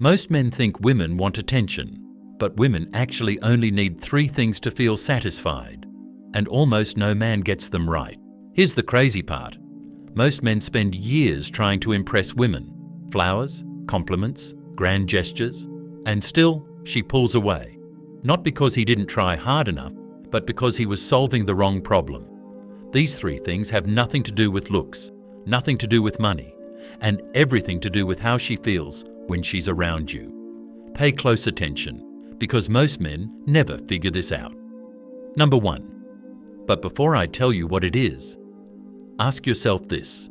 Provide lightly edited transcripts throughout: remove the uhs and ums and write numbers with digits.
Most men think women want attention, but women actually only need 3 things to feel satisfied, and almost no man gets them right. Here's the crazy part. Most men spend years trying to impress women. Flowers, compliments, grand gestures, and still she pulls away. Not because he didn't try hard enough, but because he was solving the wrong problem. These 3 things have nothing to do with looks, nothing to do with money, and everything to do with how she feels when she's around you. Pay close attention, because most men never figure this out. Number 1. But before I tell you what it is, ask yourself this.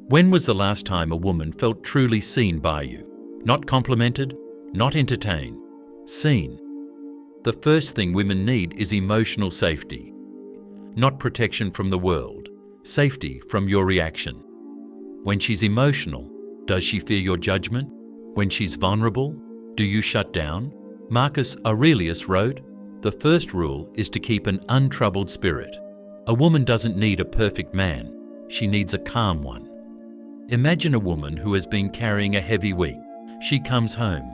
When was the last time a woman felt truly seen by you? Not complimented, not entertained, seen. The first thing women need is emotional safety. Not protection from the world, safety from your reaction. When she's emotional, does she fear your judgment? When she's vulnerable, do you shut down? Marcus Aurelius wrote, "The first rule is to keep an untroubled spirit." A woman doesn't need a perfect man, she needs a calm one. Imagine a woman who has been carrying a heavy week. She comes home.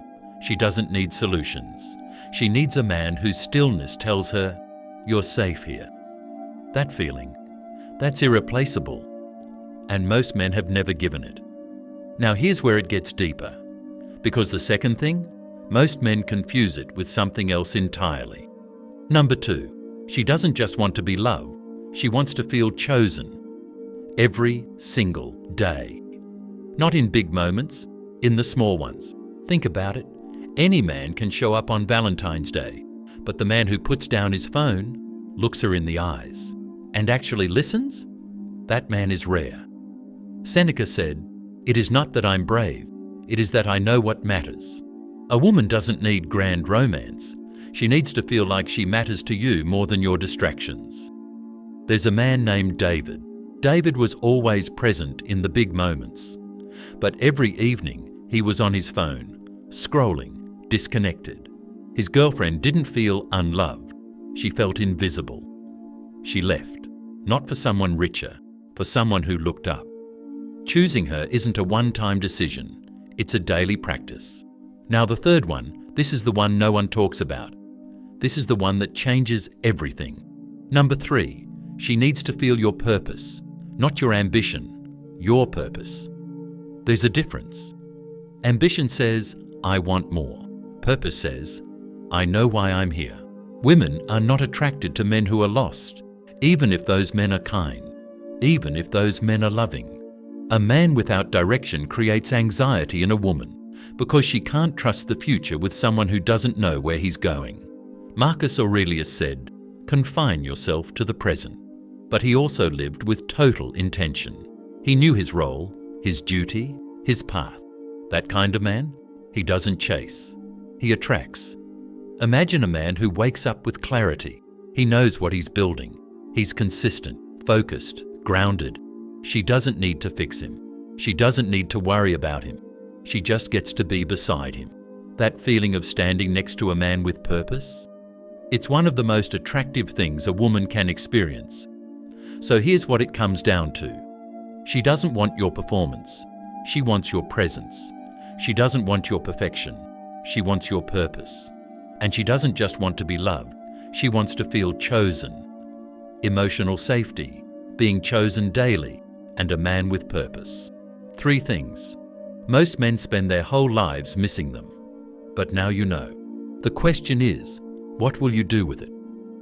She doesn't need solutions. She needs a man whose stillness tells her, "You're safe here." That feeling, that's irreplaceable, and most men have never given it. Now here's where it gets deeper, because the second thing, most men confuse it with something else entirely. Number 2, she doesn't just want to be loved, she wants to feel chosen. Every single day. Not in big moments, in the small ones. Think about it. Any man can show up on Valentine's Day, but the man who puts down his phone, looks her in the eyes, and actually listens, that man is rare. Seneca said, "It is not that I'm brave, it is that I know what matters." A woman doesn't need grand romance. She needs to feel like she matters to you more than your distractions. There's a man named David. David was always present in the big moments, but every evening he was on his phone, scrolling, disconnected. His girlfriend didn't feel unloved. She felt invisible. She left, not for someone richer, for someone who looked up. Choosing her isn't a one-time decision. It's a daily practice. Now the third one, this is the one no one talks about. This is the one that changes everything. Number 3, she needs to feel your purpose, not your ambition, your purpose. There's a difference. Ambition says, I want more. Purpose says, I know why I'm here. Women are not attracted to men who are lost, even if those men are kind, even if those men are loving. A man without direction creates anxiety in a woman because she can't trust the future with someone who doesn't know where he's going. Marcus Aurelius said, confine yourself to the present. But he also lived with total intention. He knew his role, his duty, his path. That kind of man, he doesn't chase. He attracts. Imagine a man who wakes up with clarity. He knows what he's building. He's consistent, focused, grounded. She doesn't need to fix him. She doesn't need to worry about him. She just gets to be beside him. That feeling of standing next to a man with purpose? It's one of the most attractive things a woman can experience. So here's what it comes down to. She doesn't want your performance. She wants your presence. She doesn't want your perfection. She wants your purpose. And she doesn't just want to be loved. She wants to feel chosen. Emotional safety, being chosen daily, and a man with purpose. 3 things. Most men spend their whole lives missing them. But now you know. The question is, what will you do with it?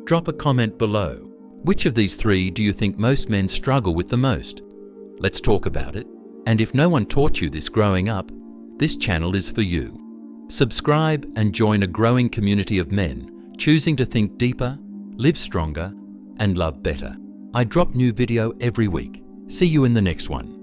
Drop a comment below. Which of these 3 do you think most men struggle with the most? Let's talk about it. And if no one taught you this growing up, this channel is for you. Subscribe and join a growing community of men choosing to think deeper, live stronger, and love better. I drop new video every week. See you in the next one.